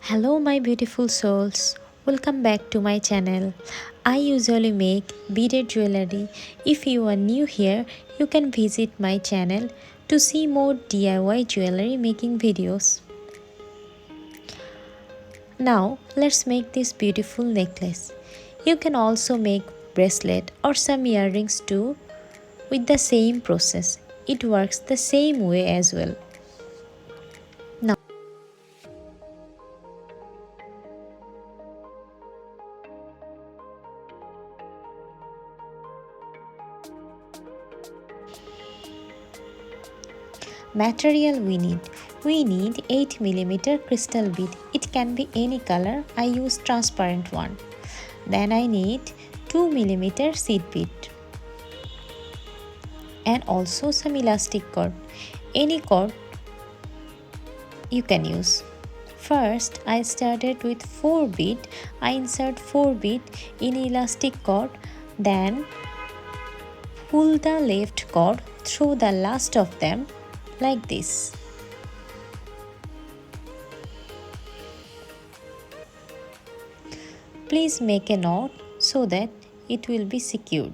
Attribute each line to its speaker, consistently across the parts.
Speaker 1: Hello my beautiful souls, welcome back to my channel. I usually make beaded jewelry. If you are new here, you can visit my channel to see more DIY jewelry making videos. Now let's make this beautiful necklace. You can also make bracelet or some earrings too with the same process. It works the same way as well. Material we need 8mm crystal bead. It can be any color. I use transparent one. Then I need 2mm seed bead and also some elastic cord. Any cord you can use. First I started with 4 bead. I insert 4 bead in elastic cord, then pull the left cord through the last of them like this. Please make a knot so that it will be secured.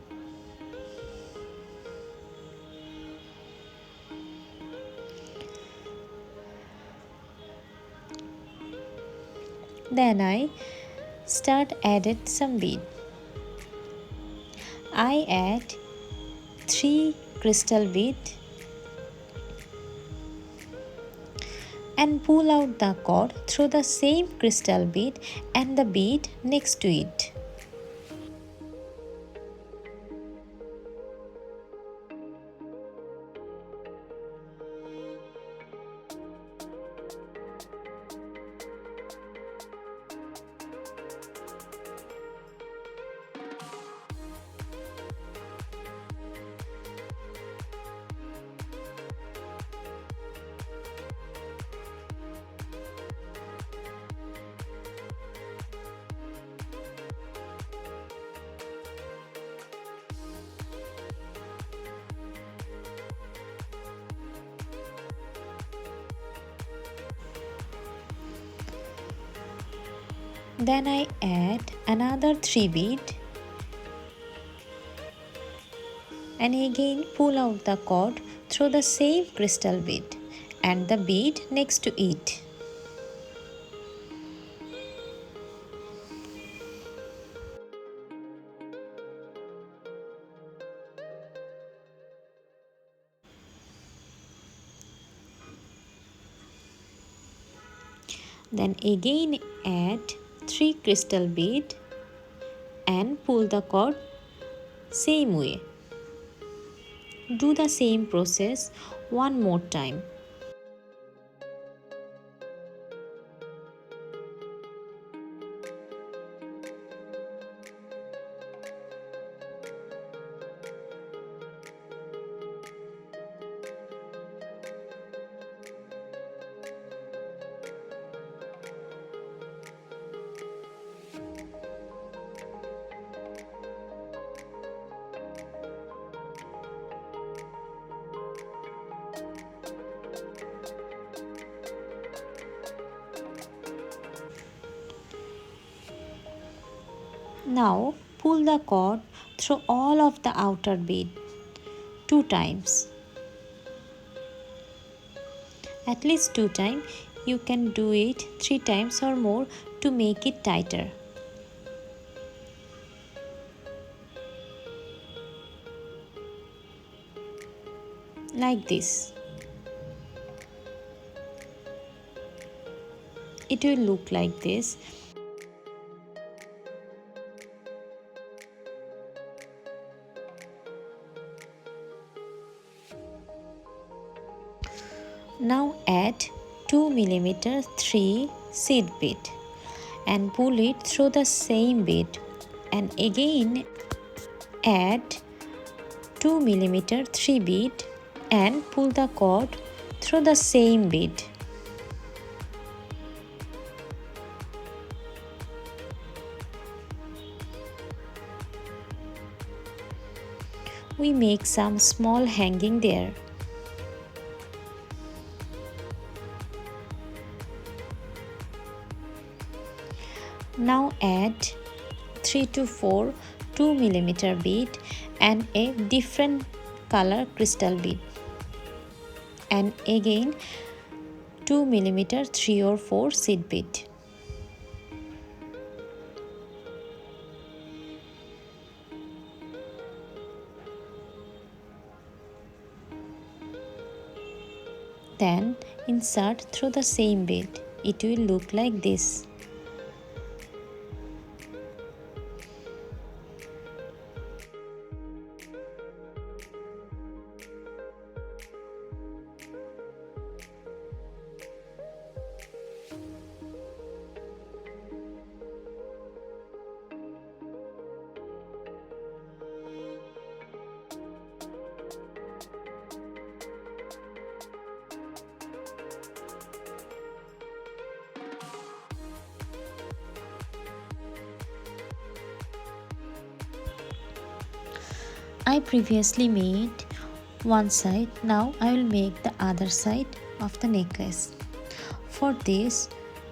Speaker 1: Then I start added some bead. I add 3 crystal bead and pull out the cord through the same crystal bead and the bead next to it. Then I add another 3 bead and again pull out the cord through the same crystal bead and the bead next to it. Then again add 3 crystal bead and pull the cord same way. Do the same process one more time. Now pull the cord through all of the outer bead 2 times. At least 2 times. You can do it 3 times or more to make it tighter. Like this. It will look like this. Now add 2mm 3 seed bead and pull it through the same bead and again add 2mm 3 bead and pull the cord through the same bead. We make some small hanging there. Now add 3 to 4 2mm bead and a different color crystal bead, and again 2mm 3 or 4 seed bead. Then insert through the same bead. It will look like this. I previously made one side, now I will make the other side of the necklace. For this,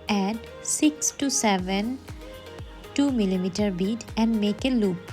Speaker 1: add 6 to 7 2mm bead and make a loop.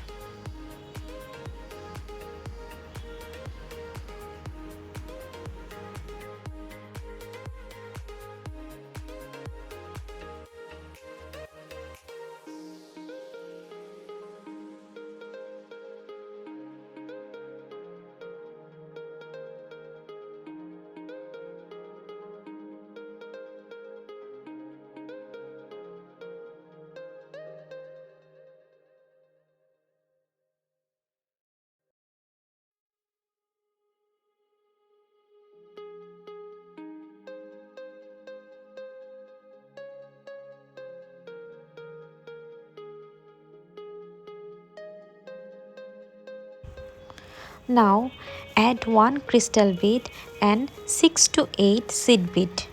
Speaker 1: Now add 1 crystal bead and 6 to 8 seed bead.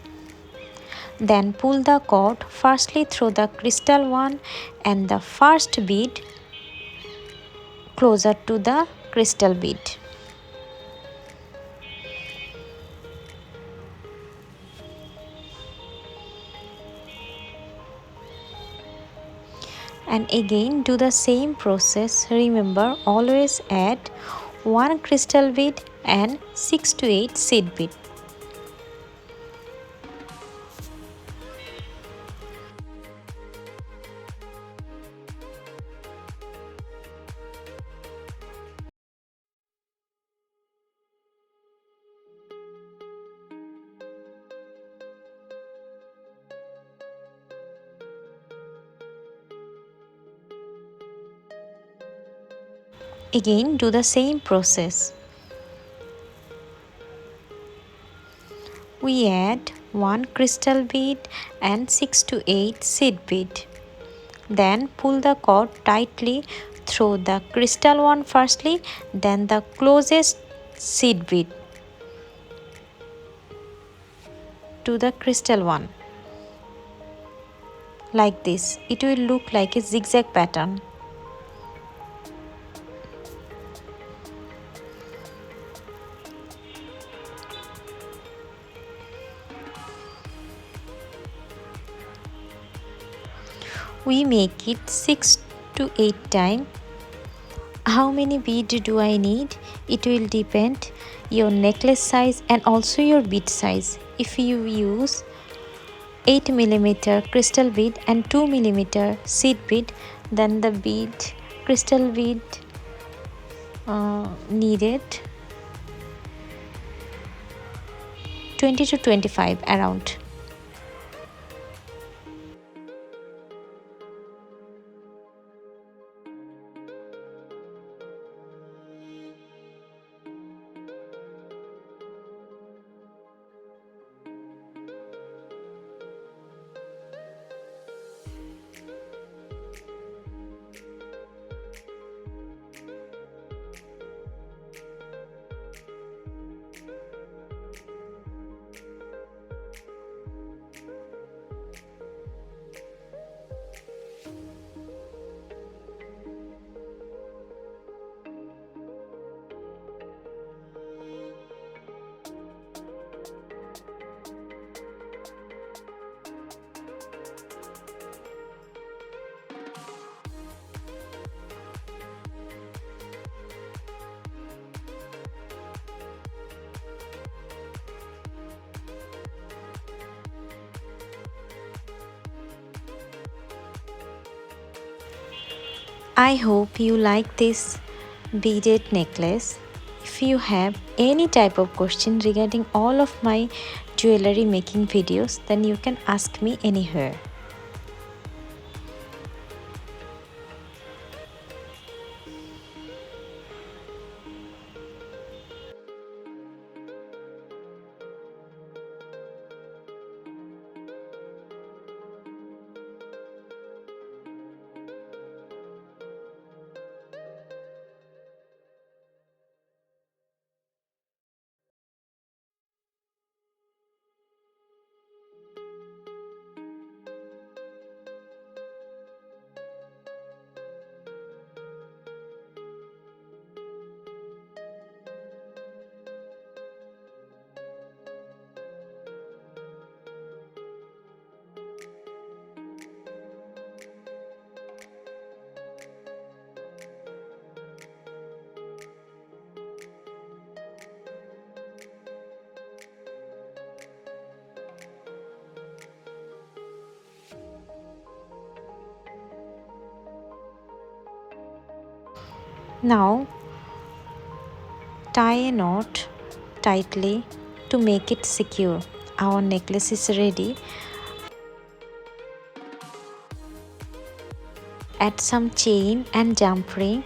Speaker 1: Then pull the cord firstly through the crystal one and the first bead closer to the crystal bead. And again do the same process. Remember, always add 1 crystal bead and 6 to 8 seed bead. Again do the same process. We add 1 crystal bead and 6 to 8 seed bead. Then pull the cord tightly through the crystal one firstly, then the closest seed bead to the crystal one. Like this, it will look like a zigzag pattern. We make it 6 to 8 times. How many beads do I need? It will depend your necklace size and also your bead size. If you use 8mm crystal bead and 2mm seed bead, then the crystal bead needed 20 to 25 around. I hope you like this beaded necklace. If you have any type of question regarding all of my jewelry making videos, then you can ask me anywhere. Now tie a knot tightly to make it secure. Our necklace is ready. Add some chain and jumpring.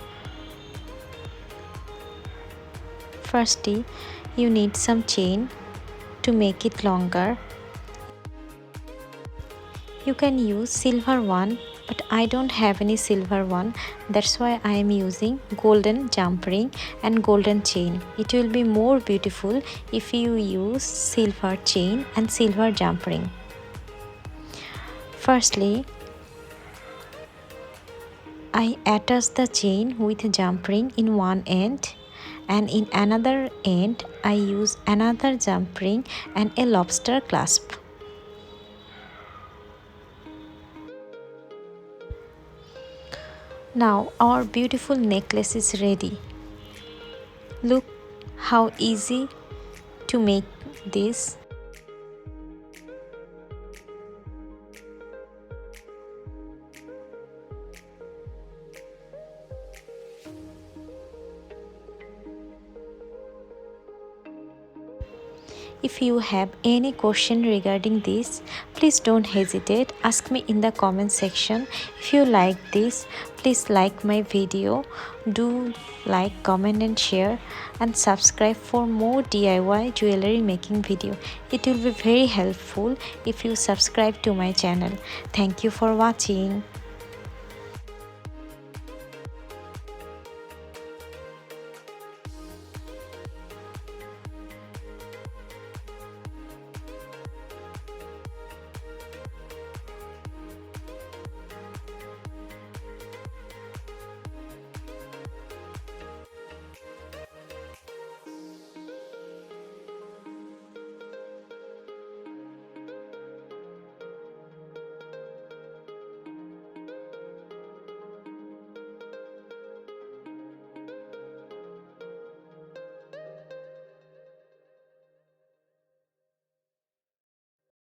Speaker 1: Firstly, you need some chain to make it longer. You can use silver one, but I don't have any silver one. That's why I am using golden jumpring and golden chain. It will be more beautiful if you use silver chain and silver jumpring. Firstly, I attach the chain with jumpring in one end, and in another end I use another jumpring and a lobster clasp. Now our beautiful necklace is ready. Look how easy to make this. If you have any question regarding this, please don't hesitate, ask me in the comment section. If you like this, please like my video, do like, comment and share, and subscribe for more DIY jewelry making video. It will be very helpful if you subscribe to my channel. Thank you for watching.